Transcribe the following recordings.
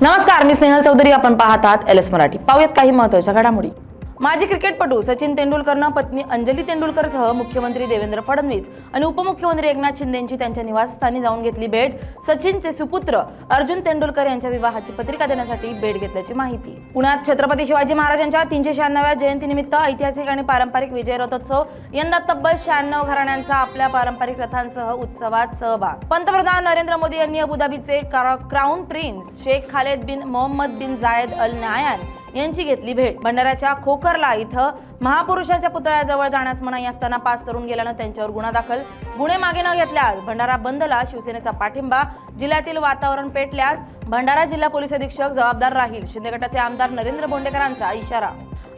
नमस्कार, मी स्नेहल चौधरी. आपण पाहत आहात एलएस मराठी. पाहूयात काही महत्त्वाच्या घडामोडी. माजी क्रिकेटपटू सचिन तेंडुलकरनं पत्नी अंजली तेंडुलकरसह मुख्यमंत्री देवेंद्र फडणवीस आणि उपमुख्यमंत्री एकनाथ शिंदेंची त्यांच्या निवासस्थानी जाऊन घेतली भेट. सचिनचे सुपुत्र अर्जुन तेंडुलकर यांच्या विवाहाची पत्रिका देण्यासाठी भेट घेतल्याची माहिती. पुण्यात छत्रपती शिवाजी महाराजांच्या 396व्या जयंतीनिमित्त ऐतिहासिक आणि पारंपरिक विजय रथोत्सव. यंदा तब्बल 96 घराण्यांचा आपल्या पारंपरिक रथांसह उत्सवात सहभाग. पंतप्रधान नरेंद्र मोदी यांनी अबुधाबीचे क्राऊन प्रिन्स शेख खालेद बिन मोहम्मद बिन जायद अल नाहयान यांची घेतली भेट. भंडाऱ्याच्या खोखरला इथं महापुरुषांच्या पुतळ्याजवळ जाण्यास मनाई असताना 5 तरुण गेल्यानं त्यांच्यावर गुन्हा दाखल. गुन्हे मागे न घेतल्यास भंडारा बंदला शिवसेनेचा पाठिंबा. जिल्ह्यातील वातावरण पेटल्यास भंडारा जिल्हा पोलीस अधीक्षक जबाबदार राहील. शिंदे गटाचे आमदार नरेंद्र बोंडेकरांचा इशारा.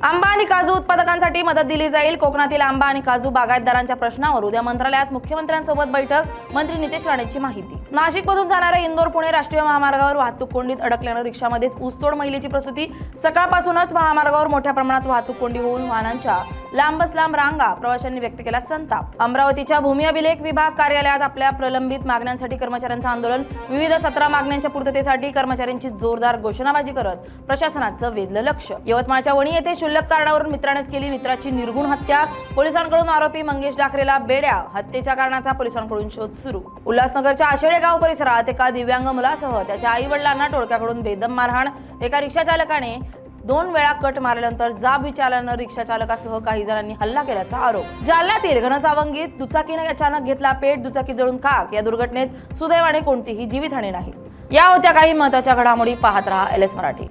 आंबा आणि काजू उत्पादकांसाठी मदत दिली जाईल. कोकणातील आंबा आणि काजू बागायतदारांच्या प्रश्नावर उद्या मंत्रालयात मुख्यमंत्र्यांसोबत बैठक. मंत्री नितेश राणेंची माहिती. नाशिकमधून जाणाऱ्या इंदोर पुणे राष्ट्रीय महामार्गावर वाहतूक कोंडीत अडकल्यानं रिक्षामध्येच ऊसतोड महिलेची प्रसूती. सकाळपासूनच महामार्गावर मोठ्या प्रमाणात वाहतूक कोंडी होऊन वाहनांच्या लांबच लांब रांगा. प्रवाशांनी व्यक्त केला संताप. अमरावतीच्या भूमी अभिलेख विभाग कार्यालयात आपल्या प्रलंबित मागण्यांसाठी कर्मचाऱ्यांचं आंदोलन. विविध 17 मागण्यांच्या पूर्ततेसाठी कर्मचाऱ्यांची जोरदार घोषणाबाजी करत प्रशासनाचं वेधलं लक्ष. यवतमाळच्या वणी येथे क्षुल्लक कारणावरून मित्रानेच केली मित्राची निर्घुण हत्या. पोलिसांकडून आरोपी मंगेश डाकरेला बेड्या. हत्येच्या कारणाचा पोलिसांकडून शोध सुरू. उल्हासनगरच्या आशेळे गाव परिसरात एका दिव्यांग मुलासह त्याच्या आई वडिलांना टोळक्याकडून बेदम मारहाण. एका रिक्षा चालकाने 2 वेळा कट मारल्यानंतर जाब विचारल्यानं रिक्षा चालकासह काही जणांनी हल्ला केल्याचा आरोप. जालन्यातील घनसावंगीत दुचाकीने अचानक घेतला पेट. दुचाकी जळून खाक. या दुर्घटनेत सुदैवाने कोणतीही जीवितहानी नाही. या होत्या काही महत्त्वाच्या घडामोडी. पाहत रहा एलएस मराठी.